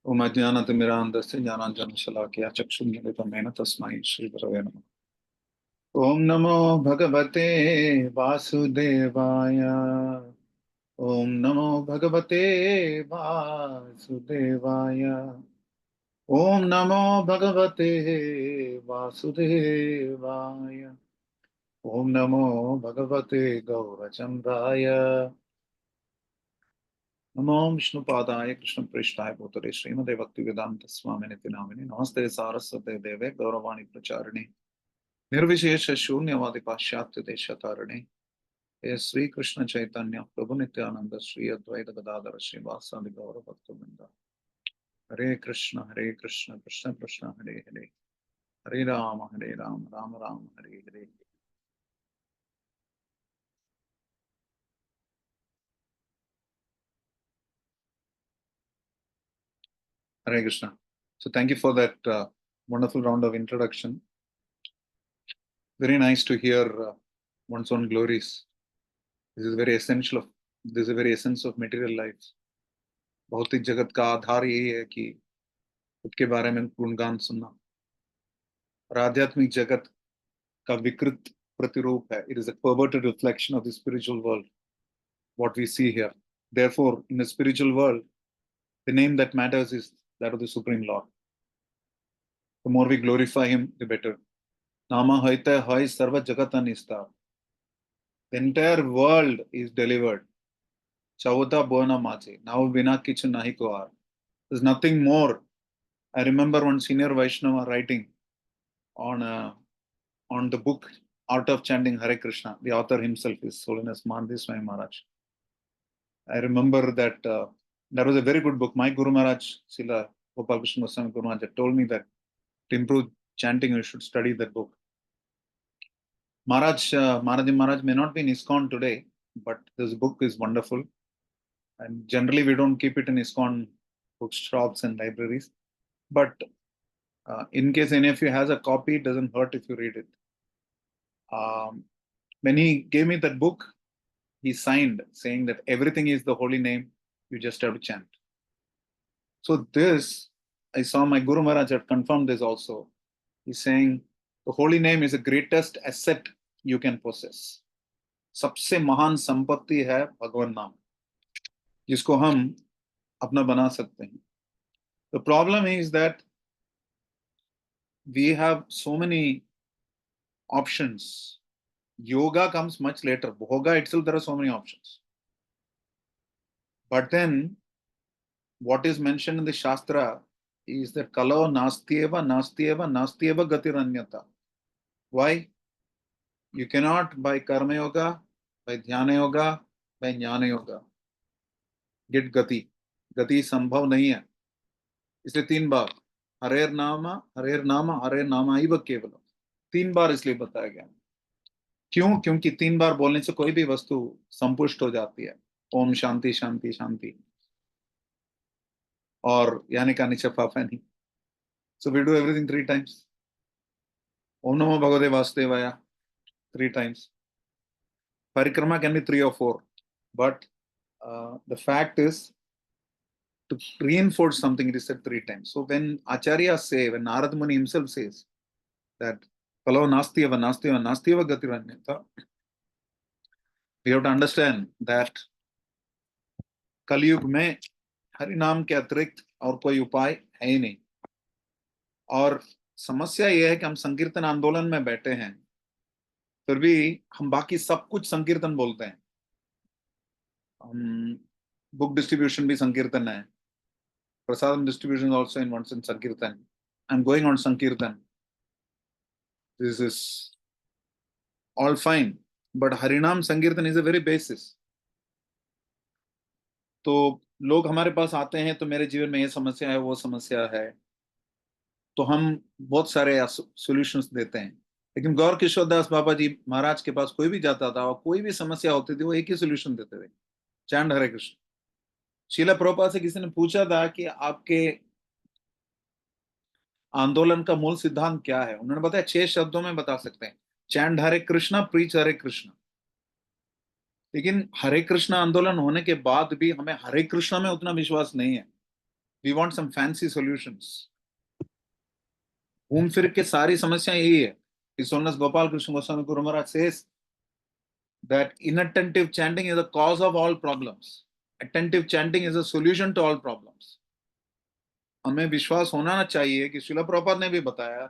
ओम अज्ञानतिमिरान्धस्य ज्ञानाञ्जनशलाकया चक्षुर्मिलितं तस्मै श्रीगुरवे नमः। ओम नमो भगवते वासुदेवाय। ओम नमो भगवते वासुदेवाय। ओम नमो भगवते वासुदेवाय। ओम नमो भगवते गौरचन्द्राय। नमो विष्णुपादाय कृष्णप्रेष्ठाय भूतले श्रीमते भक्तिवेदांत स्वामिनिति नामिने नमस्ते सारस्वते देवे गौरवाणी प्रचारिणे निर्विशेष शून्यवादी पाश्चात्य देशतारिणे हे श्री कृष्ण चैतन्य प्रभु नित्यानंद श्री अद्वैत गदाधर श्रीवासादि गौर भक्तवृंद। हरे Krishna Krishna Krishna Hare Hare Hare Ram Ram Ram Hare Hare. Hare Krishna. So thank you for that wonderful round of introduction. Very nice to hear one's own glories. This is very essential of this is a very essence of material life. भौतिक जगत का आधार यही है कि खुद के बारे में गुणगान सुनना, और आध्यात्मिक जगत का विकृत प्रतिरूप है. It is a perverted reflection of the spiritual world, what we see here. Therefore, in the spiritual world, the name that matters is that of the Supreme Lord. The more we glorify Him, the better. Nama haita hai sarva jagata nista. The entire world is delivered. Chavota bona mache. Now bina kichu nahi koar. There's nothing more. I remember one senior Vaishnava writing on the book Art of Chanting Hare Krishna. The author himself is Holiness Mandis Swami Maharaj. I remember that that was a very good book. My Guru Maharaj, Srila Gopal Krishna Goswami Guru Maharaj, told me that to improve chanting, you should study that book. Maharaj may not be in ISKCON today, but this book is wonderful. And generally, we don't keep it in ISKCON bookshops and libraries. But in case any of you has a copy, it doesn't hurt if you read it. When he gave me that book, he signed saying that everything is the holy name, you just have to chant. So this, I saw my Guru Maharaj had confirmed this also. He's saying the holy name is the greatest asset you can possess. सबसे महान संपत्ति है भगवान नाम, जिसको हम अपना बना सकते हैं. The problem is that we have so many options. Yoga comes much later. Bhoga itself, there are so many options. But then, what is mentioned in the Shastra is that Kalo nastyeva, nastyeva, nastyeva gatiranyata. Why? You cannot by Karma Yoga, by Dhyana Yoga, by Jnana Yoga get Gati. Gati संभव नहीं है. इसलिए 3 बार हरेर नामा इव केवल 3 बार इसलिए बताया गया. क्यों? क्योंकि 3 बार बोलने से कोई भी वस्तु संपुष्ट हो जाती है. ओम शांति शांति शांति, और यानी का निचफाफ है नहीं. So we do everything 3 times. Om Namo Bhagavate Vasudevaya 3 times. Parikrama can be 3 or 4, but the fact is, to reinforce something, it is said 3 times. So when Acharyas say, when Narad Muni himself says that Kalo nastyeva, nastyeva, nastyeva gatiranyata, we have to understand that कलयुग में हरि नाम के अतिरिक्त और कोई उपाय है ही नहीं. और समस्या यह है कि हम संकीर्तन आंदोलन में बैठे हैं, फिर भी हम बाकी सब कुछ संकीर्तन बोलते हैं. बुक डिस्ट्रीब्यूशन भी संकीर्तन है. Prasadam distribution also in one sense sankirtan. I am going on sankirtan. This is all fine, but harinam sankirtan is a very basis. तो लोग हमारे पास आते हैं तो मेरे जीवन में ये समस्या है, वो समस्या है, तो हम बहुत सारे सॉल्यूशंस देते हैं. लेकिन गौर किशोर दास बाबा जी महाराज के पास कोई भी जाता था और कोई भी समस्या होती थी, वो एक ही सॉल्यूशन देते थे, चैंट हरे कृष्ण. शीला प्रभुपाद से किसी ने पूछा था कि आपके आंदोलन का मूल सिद्धांत क्या है. उन्होंने बताया 6 शब्दों में बता सकते हैं, चैंट हरे कृष्णा, प्रीच हरे कृष्णा. लेकिन हरे कृष्ण आंदोलन होने के बाद भी हमें हरे कृष्णा में उतना विश्वास नहीं है. We want some fancy solutions. घूम फिर के सारी समस्या यही है। His Holiness Gopal Krishna Goswami Guru Maharaj says that inattentive chanting is the cause of all problems. Attentive chanting is a solution to all problems. हमें विश्वास होना चाहिए कि श्रील प्रभुपाद ने भी बताया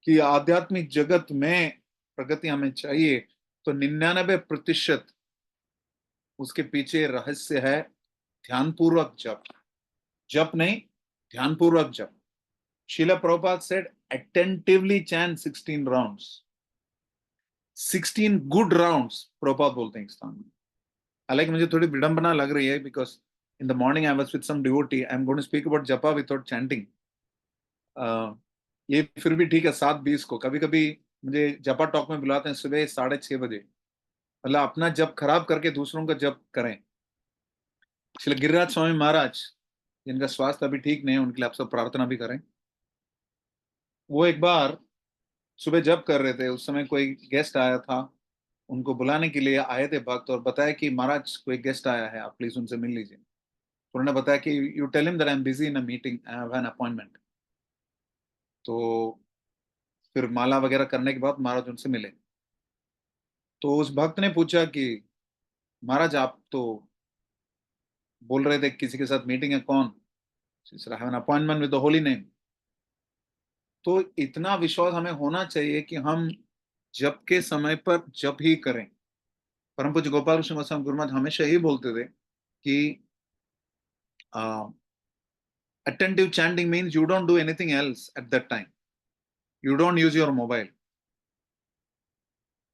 कि आध्यात्मिक जगत में प्रगति हमें चाहिए तो 99% उसके पीछे रहस्य है ध्यानपूर्वक जप। जप नहीं, ध्यानपूर्वक जप। Srila Prabhupada said attentively chant 16 rounds, 16 good rounds Prabhupada बोलते हैं स्थान में। हालांकि मुझे थोड़ी विडंबना लग रही है because in the morning I was with some devotee, I am going to speak about japa without chanting. ये फिर भी ठीक है 7:20 को। कभी कभी मुझे जपा टॉक में बुलाते हैं सुबह 6:30 बजे। मतलब अपना जप खराब करके दूसरों का जप करें। श्री गिरिराज स्वामी महाराज जिनका स्वास्थ्य अभी ठीक नहीं है, उनके लिए आप सब प्रार्थना भी करें। वो एक बार सुबह जप कर रहे थे, उस समय कोई गेस्ट आया था, उनको बुलाने के लिए आए थे भक्त, और बताया कि महाराज कोई गेस्ट आया है, आप प्लीज उनसे मिल लीजिए। उन्होंने बताया कि you tell him that I am busy in a meeting, I have an appointment. तो फिर माला वगैरह करने के बाद महाराज उनसे मिले। तो उस भक्त ने पूछा कि महाराज आप तो बोल रहे थे किसी के साथ मीटिंग है, कौन? आई have an appointment with the holy name. तो इतना विश्वास हमें होना चाहिए कि हम जप के समय पर जप ही करें। परम पूज्य गोपाल कृष्ण गोस्वामी गुरु महाराज हमेशा यही बोलते थे कि attentive chanting means you don't do anything else at that time. You don't use your mobile.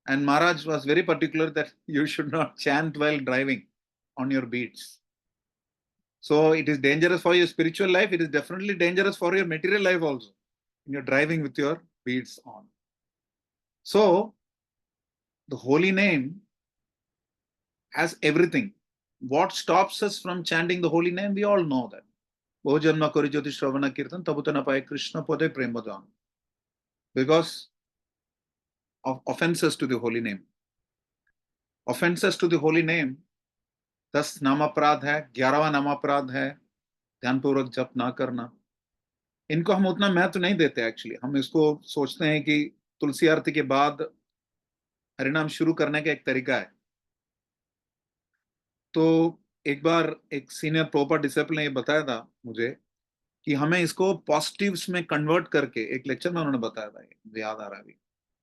And Maharaj was very particular that you should not chant while driving on your beats. So it is dangerous for your spiritual life. It is definitely dangerous for your material life also. When you're driving with your beats on. So the holy name has everything. What stops us from chanting the holy name? We all know that. Bo janma kori jyoti shravana kirtan tabutana paye Krishna pade prema. Because of offenses to the holy name. Offenses to the holy name 10 नामापराध है, 11वां नामापराध है ध्यानपूर्वक जप ना करना। इनको हम उतना महत्व नहीं देते एक्चुअली। हम इसको सोचते हैं कि तुलसी आरती के बाद हरिनाम शुरू करने का एक तरीका है। तो एक बार एक सीनियर प्रॉपर डिसिपल ने ये बताया था मुझे कि हमें इसको पॉजिटिव्स में कन्वर्ट करके, एक लेक्चर में उन्होंने बताया था, मुझे याद आ रहा है अभी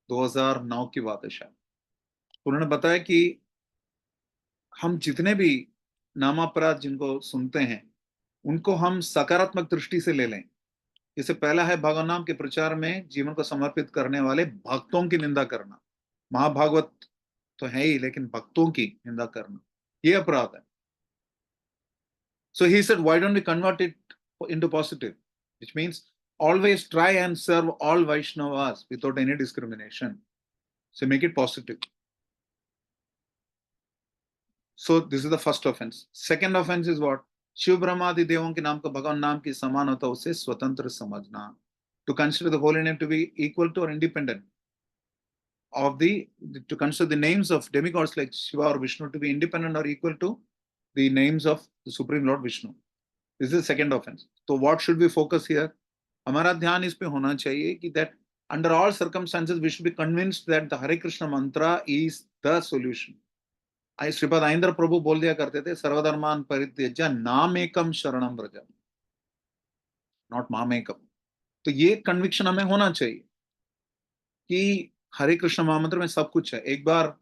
2009 की बात है शायद। उन्होंने बताया कि हम जितने भी नामापराध जिनको सुनते हैं उनको हम सकारात्मक दृष्टि से ले लें। जैसे पहला है भगवान नाम के प्रचार में जीवन को समर्पित करने वाले भक्तों की निंदा करना। महाभागवत तो है ही, लेकिन भक्तों की निंदा करना ये अपराध है। So he said, why don't we convert it into positive, which means always try and serve all Vaishnavas without any discrimination. So make it positive. So this is the first offense. Second offense is what? Shiv ब्रह्मादि देवों के नाम को भगवान नाम की समान होता उसे स्वतंत्र समझना. To consider the holy name to be equal to or independent of to consider the names of demigods like Shiva or Vishnu to be independent or equal to the names of the Supreme Lord Vishnu. This is the second offense. So what should we focus here? हमारा ध्यान इस पे होना चाहिए कि that under all circumstances we should be convinced that the Hare Krishna mantra is the solution. Shripad आइंद्र प्रभु बोल दिया करते थे, सर्वधर्मान परित्यज्य नामेकम शरणम व्रज, नॉट मामेकम। तो ये कन्विक्शन हमें होना चाहिए कि हरे कृष्ण महामंत्र में सब कुछ है। एक बार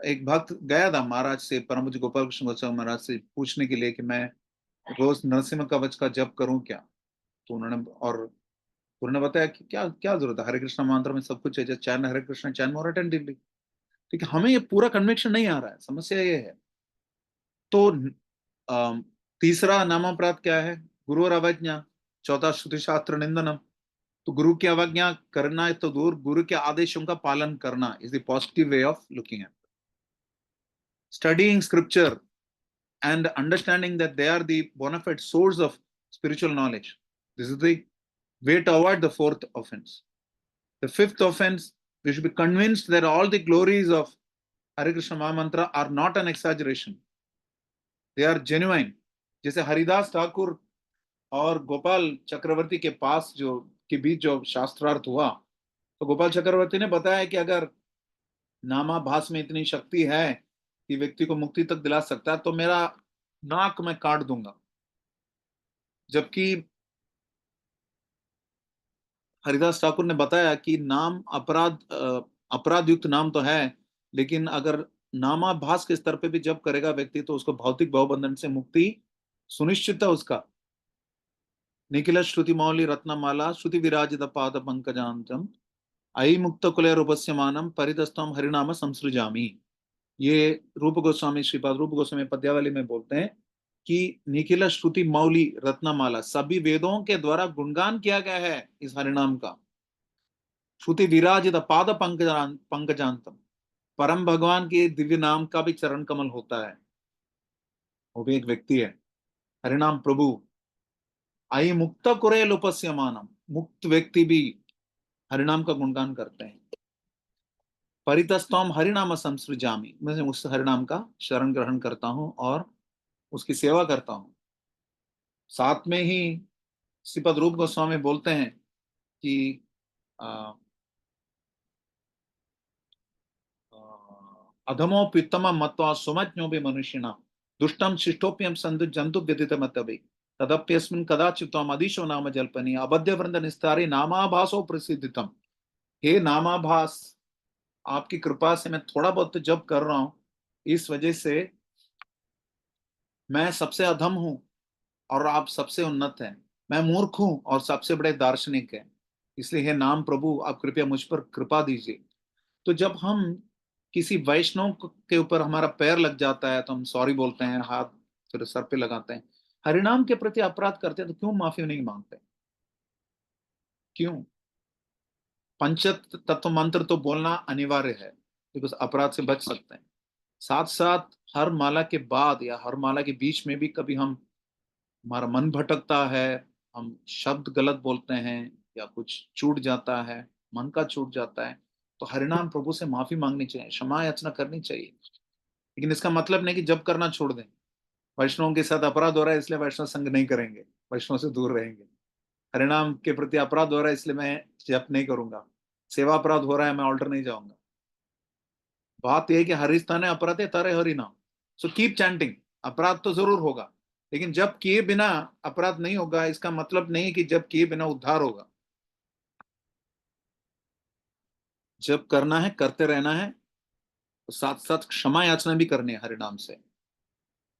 एक भक्त गया था महाराज से, परम पूज्य गोपाल कृष्ण गोस्वामी महाराज से पूछने के लिए कि मैं रोज नरसिंह कवच का जप करूं क्या? तो उन्होंने बताया कि क्या क्या जरूरत है, हरे कृष्ण मंत्र में सब कुछ है, जस्ट चैन हरे कृष्ण चैन मोर अटेंटिवली। ठीक है, हमें ये पूरा कन्विक्शन नहीं आ रहा है, समस्या ये है। तो तीसरा नामापराध क्या है? गुरु और अवज्ञा। चौथा श्रुति शास्त्र निंदनम। तो गुरु की अवज्ञा करना है तो दूर, गुरु के आदेशों का पालन करना is the positive way of looking at. Studying scripture and understanding that they are the bona fide source of spiritual knowledge. This is the way to avoid the fourth offense. The fifth offense, we should be convinced that all the glories of Hare Krishna Mahamantra are not an exaggeration. They are genuine. जैसे हरिदास ठाकुर और गोपाल चक्रवर्ती के पास जो के बीच जो शास्त्रार्थ हुआ, तो गोपाल चक्रवर्ती ने बताया कि अगर नामाभास में इतनी शक्ति है कि व्यक्ति को मुक्ति तक दिला सकता है, तो मेरा नाक मैं काट दूंगा। जबकि हरिदास ठाकुर ने बताया कि नाम अपराध युक्त नाम तो है, लेकिन अगर नामाभास के स्तर पे भी जप करेगा व्यक्ति, तो उसको भौतिक भवबंधन से मुक्ति सुनिश्चित है उसका। निखिल श्रुति मौली रत्नमाला श्रुति विराजित पाद पंकजांतम अयि मुक्त कुले रूपस्यमानम परितस्तम हरिनाम संसृजामी। ये रूप गोस्वामी, श्रीपाद रूप गोस्वामी पद्यावली में बोलते हैं कि निखिल श्रुति मौली रत्नमाला, सभी वेदों के द्वारा गुणगान किया गया है इस हरिनाम का। श्रुति विराजित पाद पंकजांतम, परम भगवान के दिव्य नाम का भी चरण कमल होता है, वो भी एक व्यक्ति है। हरिनाम प्रभु आई मुक्त कुरेल उपस्यमानम, मुक्त व्यक्ति भी हरिनाम का गुणगान करते हैं। परितस्तोम हरिनाम संसृजामी, मैं उस हरिनाम का शरण ग्रहण करता हूं और उसकी सेवा करता हूं। साथ में ही श्रीपद रूप गोस्वामी बोलते हैं कि अधमोप्युत्तम मत्वा सुमज्ञो भी मनुष्यना दुष्टम शिष्टोप्यम संधु जंतु व्यतीत मतभी तदप्यस्मिन् कदाचित् त्वम् अधीशो नाम जल्पनी अबध्य वृंद निस्तारी नामाभासो प्रसिद्धितम। हे नामाभास, आपकी कृपा से मैं थोड़ा बहुत जप कर रहा हूं, इस वजह से मैं सबसे अधम हूं और आप सबसे उन्नत हैं। मैं मूर्ख हूं और सबसे बड़े दार्शनिक हैं। इसलिए हे नाम प्रभु, आप कृपया मुझ पर कृपा दीजिए। तो जब हम किसी वैष्णव के ऊपर हमारा पैर लग जाता है, तो हम सॉरी बोलते हैं, हाथ फिर सर पे लगाते हैं। हरिनाम के प्रति अपराध करते हैं तो क्यों माफी नहीं मांगते? क्यों? पंच तत्व मंत्र तो बोलना अनिवार्य है, बिकॉज अपराध से बच सकते हैं। साथ साथ हर माला के बाद या हर माला के बीच में भी कभी हम हमारा मन भटकता है, हम शब्द गलत बोलते हैं या कुछ छूट जाता है, मन का छूट जाता है, तो हरिनाम प्रभु से माफी मांगनी चाहिए, क्षमा याचना करनी चाहिए। लेकिन इसका मतलब नहीं कि जब करना छोड़ दें। वैष्णव के साथ अपराध हो रहा है इसलिए वैष्णव संग नहीं करेंगे, वैष्णव से दूर रहेंगे। हरिनाम के प्रति अपराध हो रहा है इसलिए मैं जप नहीं करूंगा। सेवा अपराध हो रहा है, मैं ऑल्टर नहीं जाऊंगा। बात यह है कि हरिस्तान अपराध है तारे हरिनाम, सो कीप चैंटिंग। अपराध तो जरूर होगा, लेकिन जब किए बिना अपराध नहीं होगा, इसका मतलब नहीं कि जब किए बिना उद्धार होगा। जब करना है करते रहना है, तो साथ साथ क्षमा याचना भी करनी है हरिनाम से।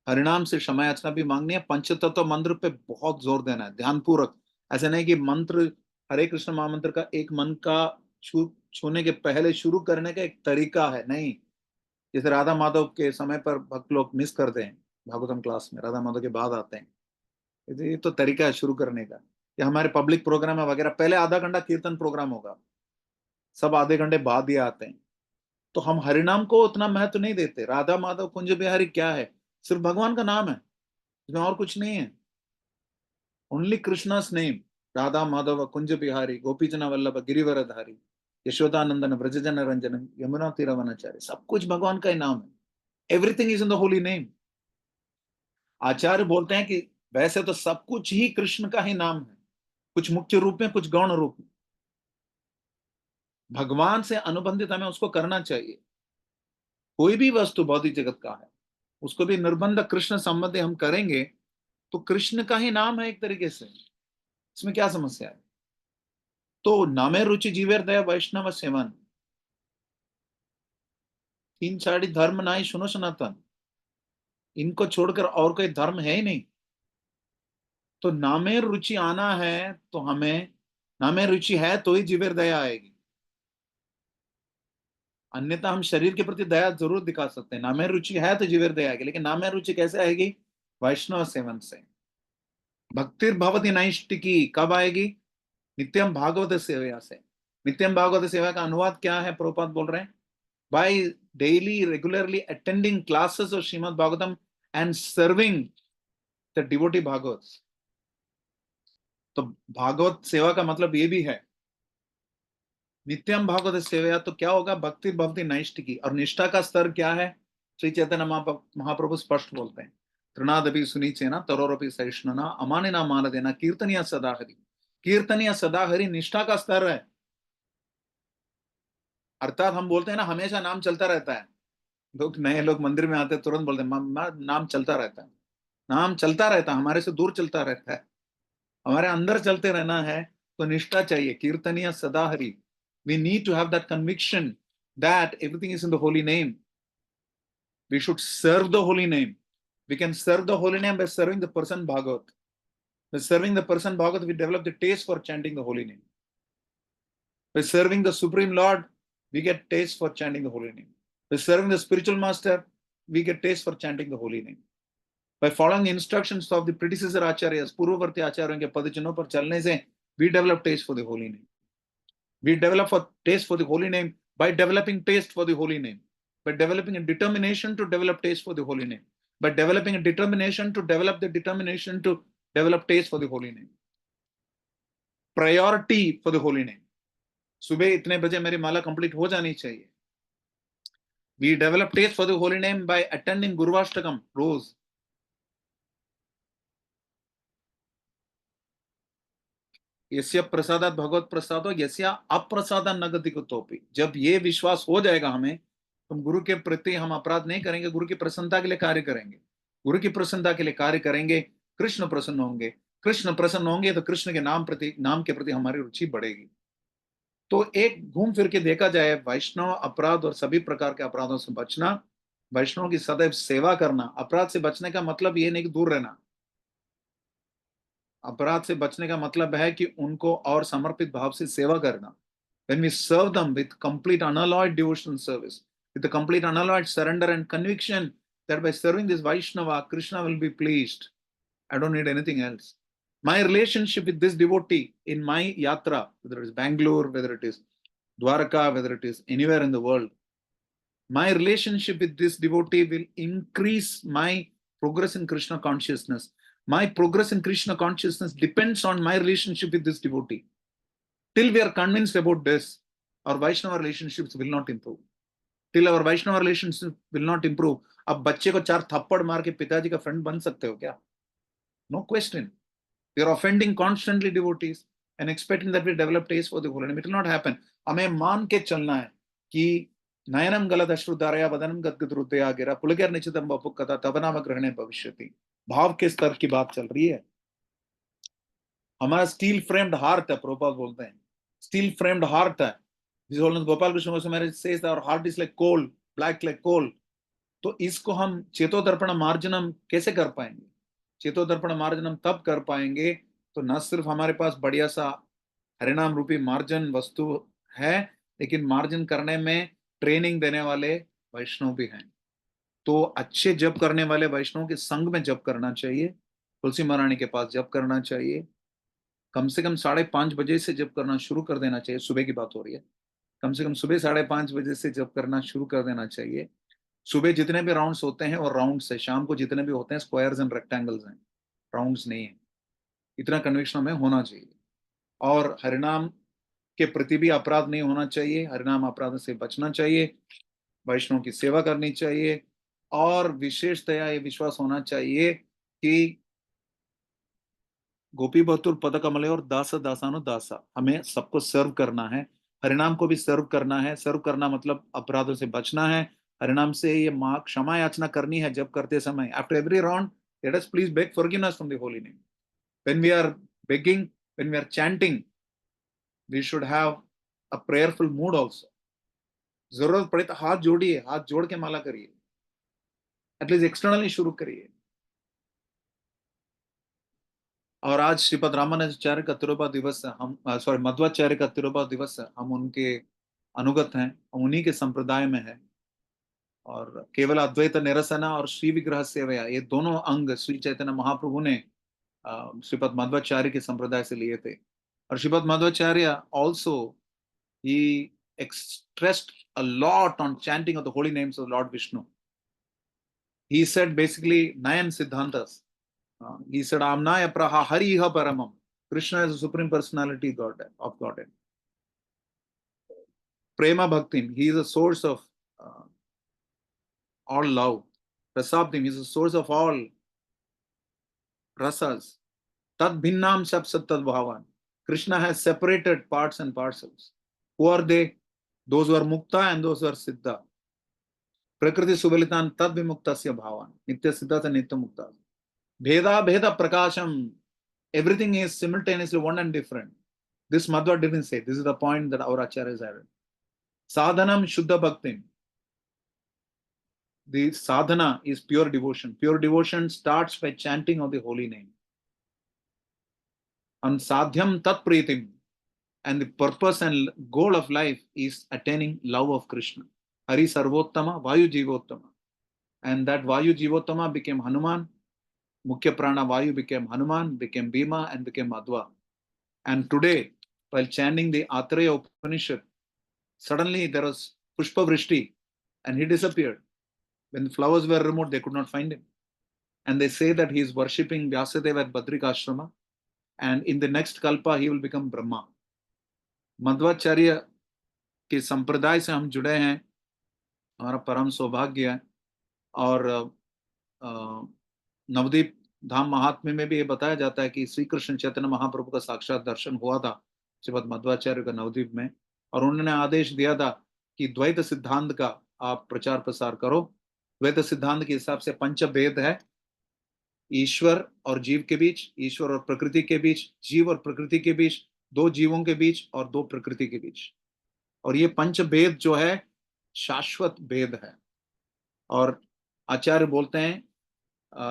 हरिनाम से क्षमा याचना भी मांगनी है। पंचतत्व मंत्र पे बहुत जोर देना है, ध्यानपूर्वक। ऐसे नहीं कि मंत्र, हरे कृष्ण महामंत्र का एक मन का छूने के पहले शुरू करने का एक तरीका है, नहीं। जैसे राधा माधव के समय पर भक्त लोग मिस करते हैं, भागवतम क्लास में राधा माधव के बाद आते हैं। ये तो तरीका है शुरू करने का। या हमारे पब्लिक प्रोग्राम है वगैरह, पहले आधा घंटा कीर्तन प्रोग्राम होगा, सब आधे घंटे बाद ही आते हैं। तो हम हरिनाम को उतना महत्व नहीं देते। राधा माधव कुंज बिहारी क्या है? सिर्फ भगवान का नाम है, इसमें और कुछ नहीं है। Only Krishna's name. राधा माधव कुंज बिहारी गोपीजना वल्लभ गिरिवरधारी यशोदानंदन ब्रजजन रंजन यमुना तीरवनाचार्य, सब कुछ भगवान का ही नाम है। Everything is in the holy name. आचार्य बोलते हैं कि वैसे तो सब कुछ ही कृष्ण का ही नाम है, कुछ मुख्य रूप में, कुछ गौण रूप में। भगवान से अनुबंधित हमें उसको करना चाहिए। कोई भी वस्तु भौतिक जगत का है, उसको भी निर्बंध कृष्ण संबंधी हम करेंगे, तो कृष्ण का ही नाम है एक तरीके से। इसमें क्या समस्या है? तो नामे रुचि जीवेर दया वैष्णव सेवन, तीन चार धर्म ना ही सुनो सनातन, इनको छोड़कर और कोई धर्म है ही नहीं। तो नामे रुचि आना है तो हमें, नामे रुचि है तो ही जीवेर दया आएगी, अन्यथा हम शरीर के प्रति दया जरूर दिखा सकते हैं। नामे रुचि है तो जीवेर दया आएगी, लेकिन नामे रुचि कैसे आएगी? वैष्णव सेवन से। भक्तिर भवति नैष्टिकी कब आएगी? नित्यम भागवत सेवा से। नित्यम भागवत सेवा का अनुवाद क्या है? प्रभुपाद बोल रहे हैं, by daily regularly attending classes of Shrimad Bhagavatam and serving the devotee Bhagavat. तो भागवत सेवा का मतलब ये भी है। नित्यम भागवत सेवा तो क्या होगा? भक्ति भक्ति नैष्ठिकी। और निष्ठा का स्तर क्या है? श्री चैतन्य महाप्रभु स्पष्ट बोलते हैं, Trinadapi Sunichena, Tororapi Saishnana, Amanina Maladena, Kirtaniya Sadahari. कीर्तन या सदाहरि निष्ठा का स्तर है। अर्थात हम बोलते हैं ना, हमेशा नाम चलता रहता है। लोग, नए लोग मंदिर में आते तुरंत बोलते हैं नाम चलता रहता है। नाम चलता रहता है, हमारे से दूर चलता रहता है, हमारे अंदर चलते रहना है। तो निष्ठा चाहिए, कीर्तन या सदाहरि। We need to have that conviction that everything is in the holy name. We should serve the holy name. We can serve the holy name by serving the person Bhagavat. By serving the person Bhagavat, we develop the taste for chanting the holy name. By serving the Supreme Lord, we get taste for chanting the holy name. By serving the spiritual master, we get taste for chanting the holy name. By following the instructions of the predecessor acharyas, Purvavarti acharyas के पदचिन्हों पर चलने से, we develop taste for the holy name. We develop a taste for the holy name by developing taste for the holy name. By developing a determination to develop taste for the holy name. By developing a determination to develop the determination to develop taste for the holy name. Priority for the holy name. सुबह इतने बजे मेरी माला complete हो जानी चाहिए. We develop taste for the holy name by attending Gurvashtakam रोज. यस्य प्रसादात भगवत प्रसादो यस्य अप्रसादान न गति कुतोपि. जब ये विश्वास हो जाएगा हमें, तो गुरु के प्रति हम अपराध नहीं करेंगे, गुरु की प्रसन्नता के लिए कार्य करेंगे. गुरु की प्रसन्नता के लिए कार्य करेंगे, कृष्ण प्रसन्न होंगे. कृष्ण प्रसन्न होंगे तो कृष्ण के नाम के प्रति हमारी रुचि बढ़ेगी. तो एक घूम फिर के देखा जाए, वैष्णव अपराध और सभी प्रकार के अपराधों से बचना, वैष्णव की सदैव सेवा करना. अपराध से बचने का मतलब ये नहीं कि दूर रहना. अपराध से बचने का मतलब है कि उनको और समर्पित भाव से सेवा करना. When we serve them with complete unalloyed devotional service, with a complete unalloyed surrender and conviction that by serving this Vaishnava, Krishna will be pleased. I don't need anything else. My relationship with this devotee in my yatra, whether it is Bangalore, whether it is Dwarka, whether it is anywhere in the world, my relationship with this devotee will increase my progress in Krishna consciousness. My progress in Krishna consciousness depends on my relationship with this devotee. Till we are convinced about this, our Vaishnava relationships will not improve. Till our Vaishnava relationships will not improve. अब बच्चे को 4 थप्पड़ मार के पिताजी का friend बन सकते हो क्या? No question. We are offending constantly devotees and expecting that we develop taste for the holy name. It will not happen. हमें मान के चलना है कि नयनम गलत अश्रुधारया वदनम गद्गद्रुदया गिरा पुलकर निचितम बपुक्कता तवनाम ग्रहणे भविष्यति. भाव के स्तर की बात चल रही है. हमारा स्टील फ्रेम्ड हार्ट है, प्रभुपाद बोलते हैं. स्टील फ्रेम्ड हार्ट है. Gopal Krishna says our heart is like coal, black like coal. तो इसको हम चेतोदर्पण मार्जनम कैसे कर पाएंगे? चेतोदर्पण मार्जनम तब कर पाएंगे तो न सिर्फ हमारे पास बढ़िया सा हरिनाम रूपी मार्जन वस्तु है, लेकिन मार्जन करने में ट्रेनिंग देने वाले वैष्णव भी हैं. तो अच्छे जप करने वाले वैष्णव के संग में जप करना चाहिए. तुलसी महारानी के पास जप करना चाहिए. कम से कम 5:30 बजे से जप करना शुरू कर देना चाहिए. सुबह की बात हो रही है. कम से कम सुबह 5:30 बजे से जप करना शुरू कर देना चाहिए. सुबह जितने भी राउंड्स होते हैं और राउंड्स है, शाम को जितने भी होते हैं स्क्वायर्स एंड रेक्टेंगल्स हैं, राउंड्स नहीं है. इतना कन्विक्शन हमें होना चाहिए. और हरिनाम के प्रति भी अपराध नहीं होना चाहिए. हरिनाम अपराध से बचना चाहिए. वैष्णव की सेवा करनी चाहिए. और विशेषतया ये विश्वास होना चाहिए कि गोपी बतुर पद कमले और दास दासानु दासा, हमें सबको सर्व करना है. हरिनाम को भी सर्व करना है. सर्व करना मतलब अपराधों से बचना है. हरिनाम से ये मां क्षमा याचना करनी है जब करते समय. After every round, let us please beg forgiveness from the holy name. When we are begging, when we are chanting, we should have a prayerful mood also. जरूरत पड़े तो हाथ जोड़िए, हाथ जोड़ के माला करिए. एटलीस्ट एक्सटर्नली शुरू करिए. और आज श्रीपद रामानुजाचार्य का तिरुपा दिवस है. हम मध्वाचार्य का तिरुपा दिवस है. हम उनके अनुगत हैं, हम उन्हीं के संप्रदाय में है. और केवल अद्वैत निरसना और श्री विग्रह सेवया, ये दोनों अंग श्री चैतन्य महाप्रभु ने श्रीपद मध्वाचार्य के संप्रदाय से लिए थे. और Shripad Madhvacharya also he expressed a lot on chanting of the holy names of Lord Vishnu. He said basically 9 siddhantas. He said amnaya praha hariha paramam. Krishna is the supreme personality of Godhead. Prema bhaktim, he is a source of all love. Prasabdim, he is a source of all rasas, tad bhinnam sab sat tad bhavan. Krishna has separated parts and parcels. Who are they? Those who are mukta and those who are siddha. Prakriti subalitan tad vimuktasya bhavan. Nitya siddhas and nitya muktas. Bheda bheda prakasham. Everything is simultaneously one and different. This Madhva didn't say. This is the point that our acharyas added. Sadhanam shuddha bhaktim. The sadhana is pure devotion. Pure devotion starts by chanting of the holy name. And sadhyam tat pritim. And the purpose and goal of life is attaining love of Krishna. Hari Sarvottama, Vayu Jivottama. And that Vayu Jivottama became Hanuman. Mukhya Prana Vayu became Hanuman, became Bhima, and became Madhva. And today, while chanting the Atreya Upanishad, suddenly there was Pushpa Vrishti, and he disappeared. When the flowers were removed, they could not find him. And they say that he is worshipping Vyasadeva at Badrika Ashrama, and in the next Kalpa, he will become Brahma. Madhvacharya के संप्रदाय से हम जुड़े हैं, हमारा परम सौभाग्य है। और नवदीप धाम महात्म्य में भी ये बताया जाता है कि श्री कृष्ण चैतन्य महाप्रभु का साक्षात दर्शन हुआ था श्रीमद मध्वाचार्य का नवदीप में, और उन्होंने आदेश दिया था कि द्वैत सिद्धांत का आप प्रचार प्रसार करो। द्वैत सिद्धांत के हिसाब से पंच भेद है, ईश्वर और जीव के बीच, ईश्वर और प्रकृति के बीच, जीव और प्रकृति के बीच, दो जीवों के बीच और दो प्रकृति के बीच। और ये पंच भेद जो है शाश्वत भेद है। और आचार्य बोलते हैं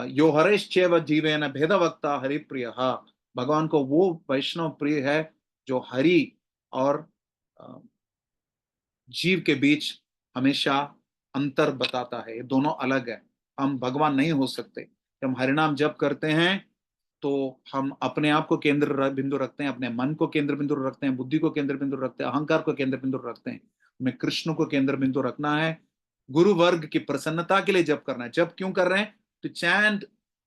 यो हरेश्चैव जीवेन भेदवक्ता हरिप्रिय। भगवान को वो वैष्णव प्रिय है जो हरि और जीव के बीच हमेशा अंतर बताता है। ये दोनों अलग है, हम भगवान नहीं हो सकते। जब हम हरिनाम जप करते हैं तो हम अपने आप को केंद्र बिंदु रखते हैं, अपने मन को केंद्र बिंदु रखते हैं, बुद्धि को केंद्र बिंदु रखते हैं, अहंकार को केंद्र बिंदु रखते हैं। हमें कृष्ण को केंद्र बिंदु रखना है, गुरु वर्ग की प्रसन्नता के लिए जप करना है। जप क्यों कर रहे हैं? To chant,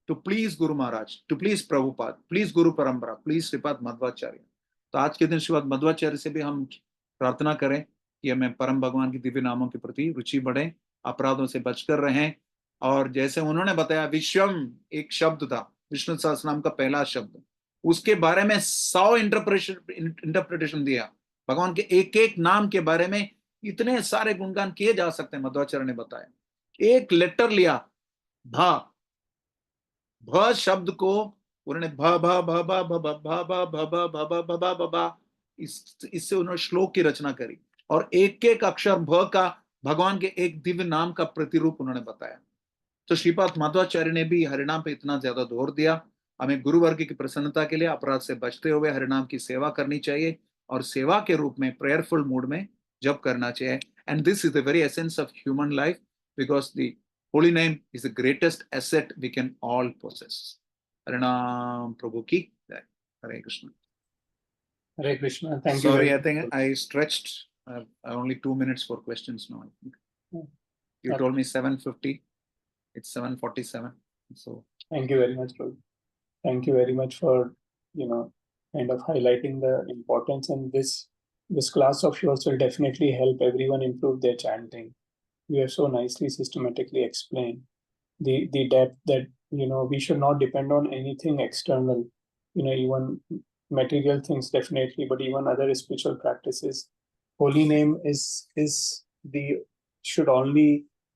to please Guru Maharaj, to please Prabhupada, please गुरु परंपरा, प्लीज श्रीपाद मध्वाचार्य। तो आज के दिन श्रीपाद मध्वाचार्य से भी हम प्रार्थना करें कि हमें परम भगवान की दिव्य नामों के प्रति रुचि बढ़े, अपराधों से बचकर रहें। और जैसे उन्होंने बताया, विश्वम एक शब्द था, विष्णु सहस्रनाम का पहला शब्द, उसके बारे में 100 इंटरप्रिटेशन दिया। भगवान के एक एक नाम के बारे में इतने सारे गुणगान किए जा सकते हैं, मध्वाचार्य ने बताया। एक लेटर लिया, भा, भ शब्द को उन्होंने भ भ भ भ भ भ भ भ भ भ भ भ भ इससे उन्होंने श्लोक की रचना करी। और एक एक अक्षर भ का भगवान के एक दिव्य नाम का प्रतिरूप उन्होंने बताया। तो श्रीपाद मध्वाचार्य ने भी हरिनाम पे इतना ज्यादा जोर दिया। हमें गुरु वर्ग की प्रसन्नता के लिए अपराध से बचते हुए हरिनाम की सेवा करनी चाहिए, और सेवा के रूप में प्रेयरफुल मूड में जप करना चाहिए। And this is the very essence of human life, because the holy name is the greatest asset we can all possess. हरिनाम प्रभु की जय। हरे Krishna. Hare Krishna. Thank you. Sorry, I think I stretched. Only 2 minutes for questions now. I think. You told me 7:50. It's 7:47. So thank you very much, Prabhu. Thank you very much for kind of highlighting the importance, and this class of yours will definitely help everyone improve their chanting. You have so nicely systematically explained the depth that we should not depend on anything external, even material things definitely, but even other spiritual practices. Holy name should only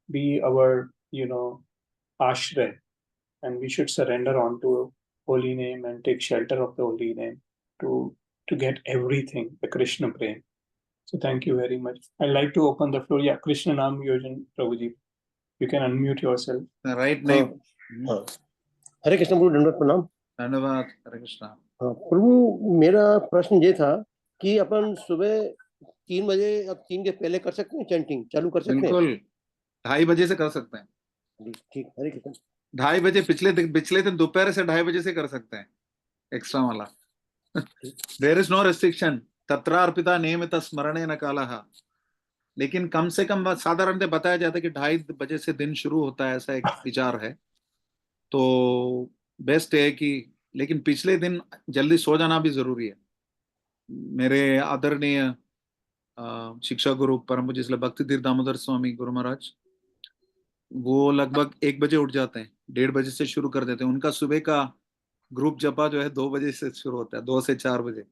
be our ashray, and we should surrender onto holy name and take shelter of the holy name to get everything, the Krishna prem. So thank you very much. I'd like to open the floor. Yeah, Krishna Nam Yojan Prabhuji, you can unmute yourself. The right name. हरे कृष्ण प्रभु, दंडवत प्रणाम। धन्यवाद। हरे कृष्ण। प्रभु, मेरा प्रश्न ये था कि अपन सुबह 3 बजे या 3 के पहले कर सकते हैं, चैंटिंग चालू कर सकते हैं? बिल्कुल, 2:30 बजे से कर सकते हैं। ठीक, हरे कृष्ण। 2:30 बजे पिछले दिन दोपहर से 2:30 बजे से कर सकते हैं, एक्स्ट्रा वाला। There is no restriction. तत्रार्पिता नियमित स्मरणे न कालः। लेकिन कम से कम साधारणतः बताया जाता है कि 2:30 बजे से दिन शुरू होता है, ऐसा एक विचार है। तो बेस्ट है कि, लेकिन पिछले दिन जल्दी सो जाना भी जरूरी है। मेरे आदरणीय शिक्षा गुरु परम पूज्य श्री भक्ति तीर्थ दामोदर स्वामी गुरु महाराज, वो लगभग 1 बजे उठ जाते हैं, 1:30 बजे से शुरू कर देते हैं। उनका सुबह का ग्रुप जपा जो है 2 बजे से शुरू होता है, 2 से 4 बजे।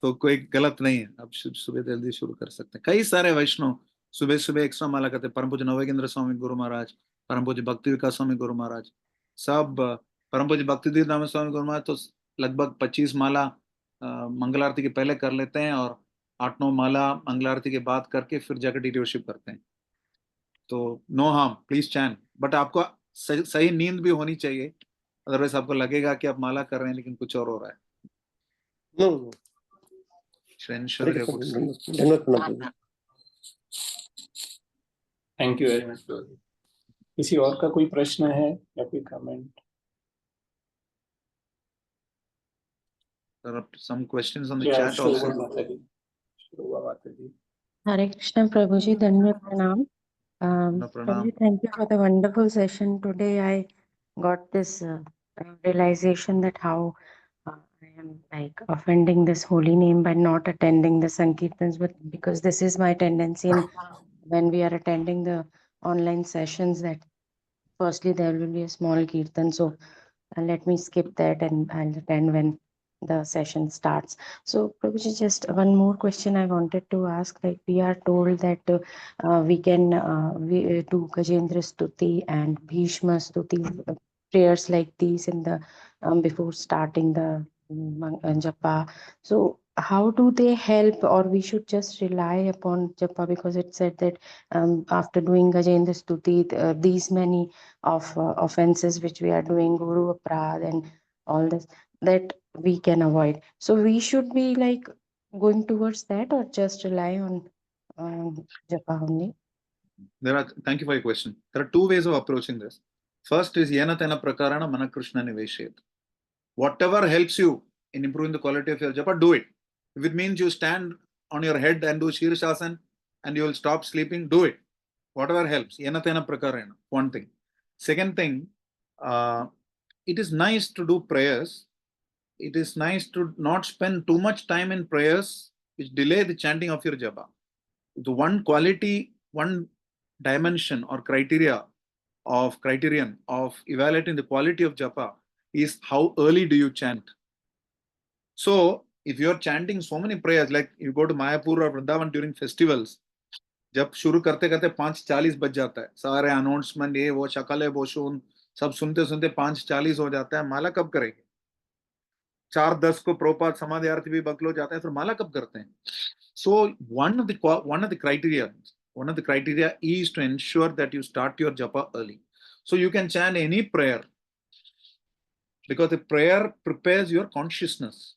तो कोई गलत नहीं है, आप सुबह जल्दी शुरू कर सकते हैं। कई सारे वैष्णव सुबह सुबह एक्स्ट्रा माला करते हैं। परम पूज्य नवोगेंद्र स्वामी गुरु महाराज, परम पूज्य भक्ति विकास स्वामी गुरु महाराज, सब परम पूज्य भक्ति नाम स्वामी गुरु महाराज तो लगभग 25 माला मंगल आरती के पहले कर लेते हैं, और 8-9 माला मंगल आरती के बाद करके फिर जाकर डीटीओशिप करते हैं। तो no harm, please chant, but आपको सही नींद भी होनी चाहिए, अदरवाइज आपको लगेगा कि आप माला कर रहे हैं लेकिन कुछ और हो रहा है। नो नो, श्रेय धन्यवाद प्रणाम। Thank you very much. किसी और का कोई प्रश्न है या कोई comment? There are some questions on the chat also. Hare Krishna Prabhuji, Dhanwad Pranam. No, pranam. Prabhuji, thank you for the wonderful session today. I got this realization that how I am like offending this holy name by not attending the Sankirtans, but because this is my tendency when we are attending the online sessions, that firstly there will be a small kirtan, so let me skip that and I'll attend when the session starts. So Prabhuji, just one more question I wanted to ask. Like, we are told that we can do Gajendra Stuti and Bhishma Stuti, prayers like these in the before starting the Japa. So how do they help, or we should just rely upon Japa, because it said that after doing Gajendra Stuti, these many of offenses which we are doing, Guru Aprad and all this, that we can avoid. So we should be like going towards that, or just rely on Japa only? Thank you for your question. There are 2 ways of approaching this. First is Yena Tena Prakarana Mana Krishna Niveshet. Whatever helps you in improving the quality of your japa, do it. If it means you stand on your head and do Shirshasana and you will stop sleeping, do it. Whatever helps. Yena Tena Prakarana. One thing. Second thing, it is nice to do prayers. It is nice to not spend too much time in prayers which delay the chanting of your japa. The one quality, one dimension or criterion of evaluating the quality of japa is how early do you chant. So if you are chanting so many prayers, like you go to Mayapur or Vrindavan during festivals, जब शुरू करते करते 5:40 बज जाता है, सारे announcement ये वो शकले बोशून सब सुनते सुनते 5:40 हो जाता है, माला कब करेंगे? 4:10 को प्रोपात समाधि आरती भी बकलो जाता है, फिर माला कब करते हैं? So one of the criteria is to ensure that you start your japa early. So you can chant any prayer, because the prayer prepares your consciousness.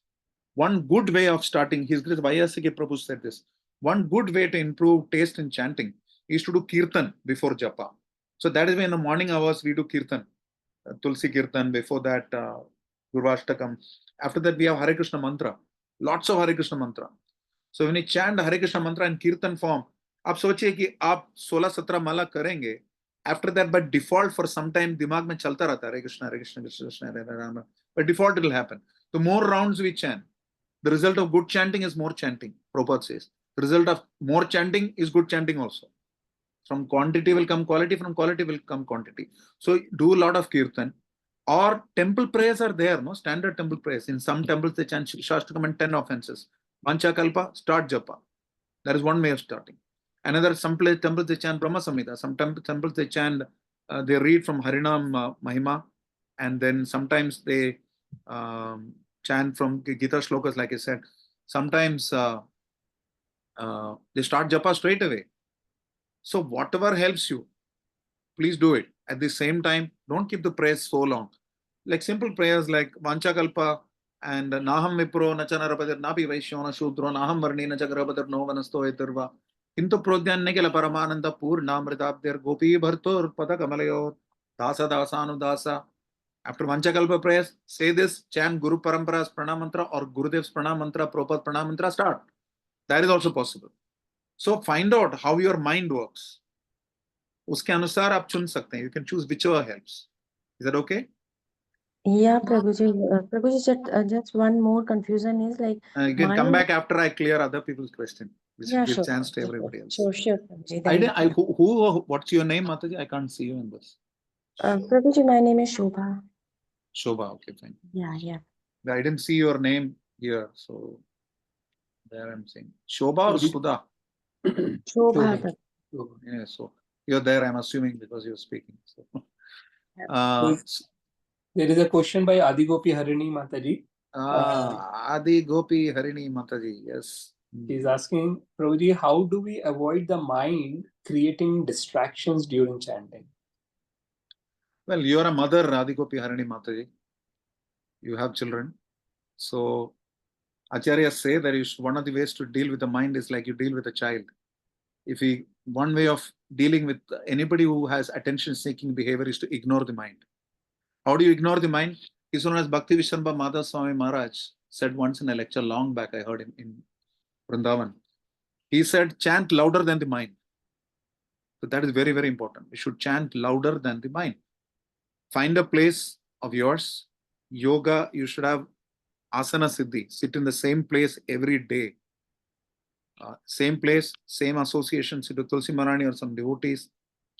One good way of starting, His Grace Vaiyasiki Prabhu said this, one good way to improve taste in chanting is to do kirtan before japa. So that is why in the morning hours we do kirtan, Tulsi kirtan, before that Gurvashtakam. After that we have Hare Krishna mantra, lots of Hare Krishna mantra. So when you chant Hare Krishna mantra in kirtan form, आप सोचिए कि आप 16-17 माला करेंगे, after that by default for some time दिमाग में चलता रहता है Hare Krishna Krishna Krishna Hare Rama. By default it will happen. The more rounds we chant, the result of good chanting is more chanting. Prabhupada says the result of more chanting is good chanting also. From quantity will come quality, from quality will come quantity. So do a lot of kirtan. Or temple prayers are there, no? Standard temple prayers. In some temples they chant Shastakam and 10 offenses. Panchakalpa, start japa. That is one way of starting. Another, some temples they chant Brahma Samhita. Some temples they chant, they read from Harinam Mahima, and then sometimes they chant from Gita shlokas, like I said. Sometimes they start japa straight away. So whatever helps you, please do it. At the same time, don't keep the prayers so long. Like simple prayers like Vanchakalpa and Naham Vipro, Nachanarapadir, Napi Vaishyona Shudro, Naham Varni, Nachakarapadir, No Vanasto Etirva, Into Prodyan Nikela Paramananda Pur, Namritabdir, Gopi Bhartur, Padakamalayur, Dasa Dasanu Dasa. After Vanchakalpa prayers, say this, chant Guru Parampara's Pranam Mantra or Gurudev's Pranam Mantra, Prabhupada Pranam Mantra, start. That is also possible. So find out how your mind works. उसके अनुसार आप चुन सकते हैं. You can choose whichever helps. Is that okay? Yeah, Prabhuji. Prabhuji, just one more confusion is like. You can come back after I clear other people's question. This Yeah, will give sure. chance to everybody else. Sure, Prabhuji. What's your name, Mataji? I can't see you in this. Prabhuji, my name is Shobha. Shobha, okay, fine. Yeah. I didn't see your name here, so there I'm saying Shobha or Sudha. Shobha. Yeah, so you're there, I'm assuming, because you're speaking. So, There is a question by Adi Gopi Harini Mataji. Adi Gopi Harini Mataji, yes. He's asking, Prabhuji, how do we avoid the mind creating distractions during chanting? Well, you're a mother, Adi Gopi Harini Mataji. You have children. So, Acharyas say that one of the ways to deal with the mind is like you deal with a child. One way of dealing with anybody who has attention-seeking behavior is to ignore the mind. How do you ignore the mind? His Holiness Bhakti Vishwanath Madhav Swami Maharaj said once in a lecture long back, I heard him in Vrindavan. He said, chant louder than the mind. So that is very, very important. You should chant louder than the mind. Find a place of yours. Yoga, you should have asana siddhi. Sit in the same place every day. Same place, same association. Sit with Tulsi Marani or some devotees.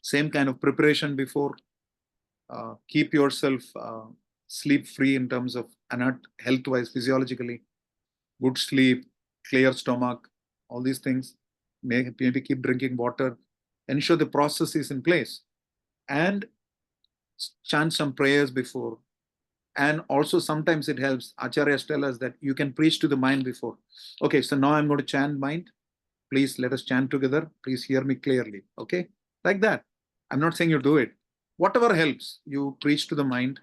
Same kind of preparation before. Keep yourself sleep free in terms of health wise, physiologically. Good sleep, clear stomach, all these things. Maybe keep drinking water. Ensure the process is in place. And chant some prayers before. And also sometimes it helps. Acharyas tell us that you can preach to the mind before. Okay, so now I'm going to chant mind. Please let us chant together. Please hear me clearly. Okay, like that. I'm not saying you do it. Whatever helps, you preach to the mind.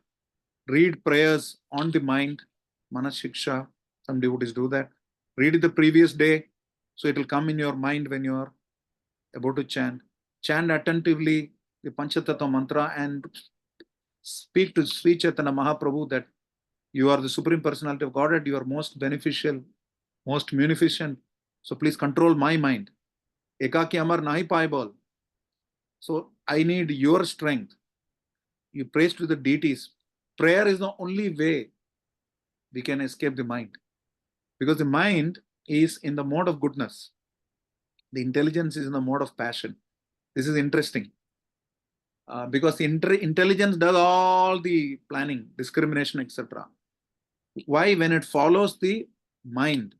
Read prayers on the mind. Manashiksha, some devotees do that. Read it the previous day, so it will come in your mind when you are about to chant. Chant attentively the Panchatattva mantra and speak to Sri Chaitanya Mahaprabhu that you are the Supreme Personality of Godhead, you are most beneficial, most munificent. So please control my mind. Ekaki amar nahi paibol. So I need your strength. You praise to the deities. Prayer is the only way we can escape the mind. Because the mind is in the mode of goodness. The intelligence is in the mode of passion. This is interesting. Because the intelligence does all the planning, discrimination, etc. Why? When it follows the mind.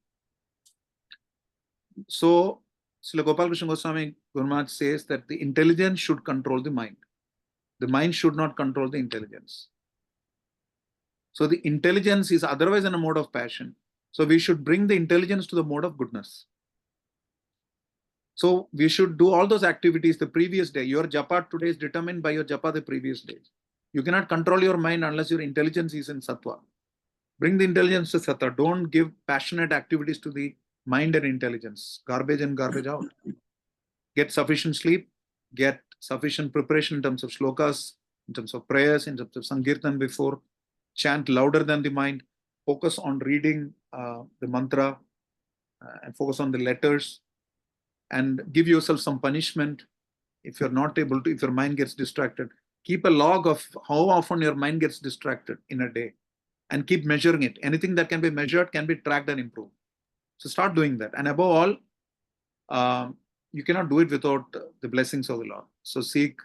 So, Srila Gopal Krishna Goswami Guru Maharaj says that the intelligence should control the mind. The mind should not control the intelligence. So the intelligence is otherwise in a mode of passion. So we should bring the intelligence to the mode of goodness. So we should do all those activities the previous day. Your japa today is determined by your japa the previous day. You cannot control your mind unless your intelligence is in sattva. Bring the intelligence to sattva. Don't give passionate activities to the mind and intelligence. Garbage in, garbage out. Get sufficient sleep. Get sufficient preparation in terms of shlokas, in terms of prayers, in terms of sankirtan before. Chant louder than the mind. Focus on reading the mantra and focus on the letters. And give yourself some punishment if you're not able to, if your mind gets distracted. Keep a log of how often your mind gets distracted in a day and keep measuring it. Anything that can be measured can be tracked and improved. So start doing that. And above all, you cannot do it without the blessings of the Lord. So seek,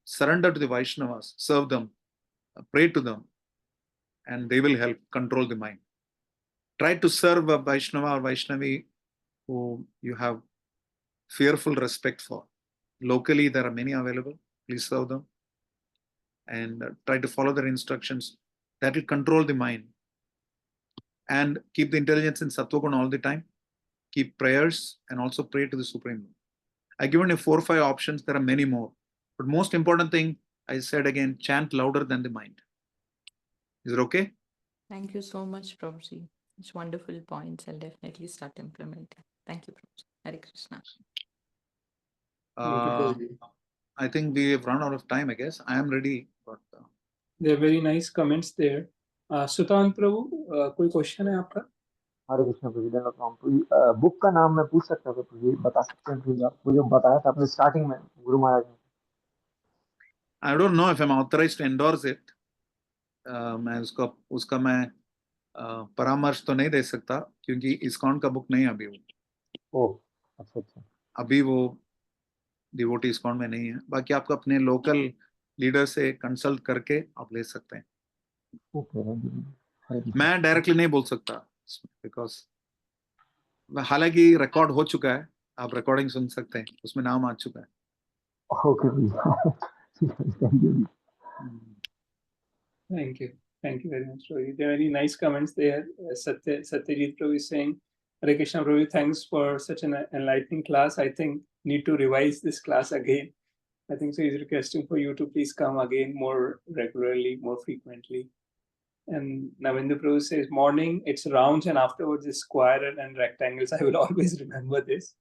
surrender to the Vaishnavas, serve them, pray to them, and they will help control the mind. Try to serve a Vaishnava or Vaishnavi who you have fearful respect for. Locally, there are many available. Please serve them and try to follow their instructions. That will control the mind. And keep the intelligence in Sattva-guna all the time. Keep prayers and also pray to the Supreme Lord. I've given you 4 or 5 options. There are many more. But most important thing, I said again, chant louder than the mind. Is it okay? Thank you so much, Prabhuji. It's wonderful points. I'll definitely start implementing. Thank you, Prabhuji. Hare Krishna. I think we have run out of time, I guess. I am ready. But, there are very nice comments there. Sutan Prabhu, कोई question है आपका? हरे कृष्ण प्रभु। Book का नाम मैं पूछ सकता हूँ प्रभु, बता सकते हैं प्लीज? आपको जो बताया था आपने स्टार्टिंग में गुरु महाराज ने। I don't know if I'm authorized to endorse it. मैं उसका मैं परामर्श तो नहीं दे सकता क्योंकि इस्कॉन का बुक नहीं अभी वो। ओह अच्छा। अभी वो डिवोटी इस्कॉन में नहीं है। बाकी आपको अपने लोकल लीडर से कंसल्ट करके आप ले सकते हैं। Okay, thank you. Hare Krishna. मैं डायरेक्टली नहीं बोल सकता बिकॉज हालांकि रिकॉर्ड हो चुका है, आप रिकॉर्डिंग सुन सकते हैं, उसमें नाम आ चुका है. Okay, thank you. Thank you. Thank you very much, Prabhuji. There are very nice comments there. Satyajit Prabhu is saying, Hare Krishna Prabhu, thanks for such an enlightening class. I think need to revise this class again. I think so he's requesting for you to please come again more regularly, more frequently. And Navendra Prabhu says, morning, it's rounds and afterwards it's square and rectangles. I will always remember this.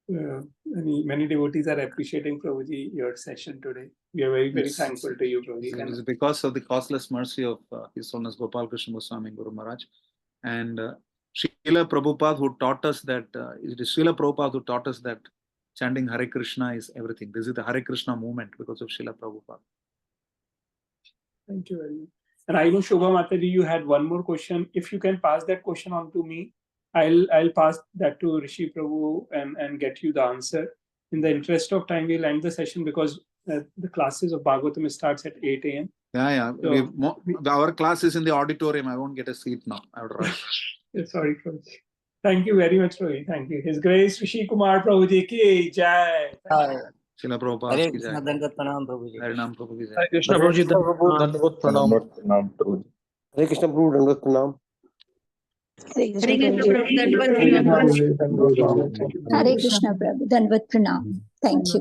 Many devotees are appreciating, Prabhuji, your session today. We are very, very Yes. thankful to you, Prabhuji. It is because of the causeless mercy of His Holiness Gopal Krishna Goswami Guru Maharaj and Srila Prabhupada, who taught us that it is Srila Prabhupada who taught us that chanting Hare Krishna is everything. This is the Hare Krishna movement because of Srila Prabhupada. Thank you very much. And I know Shobha Mataji, you had one more question. If you can pass that question on to me, I'll pass that to Rishi Prabhu and get you the answer. In the interest of time, we'll end the session because the classes of Bhagavatam starts at 8 a.m. Yeah. So, Our class is in the auditorium. I won't get a seat now. I would rush. Sorry, Prabhuji. Thank you very much, Prabhuji. Thank you. His Grace Rishi Kumar Prabhuji ki jai. Srila Prabhupada Hare ki jai. Krishna दंडवत प्रणाम प्रभु जी. Harinam Prabhu ki jai. Hare Krishna Prabhuji, Dandavad Pranam. हरे कृष्ण प्रभु दंडवत प्रणाम. Hare Krishna Prabhu, Dandavad Pranam. Thank you.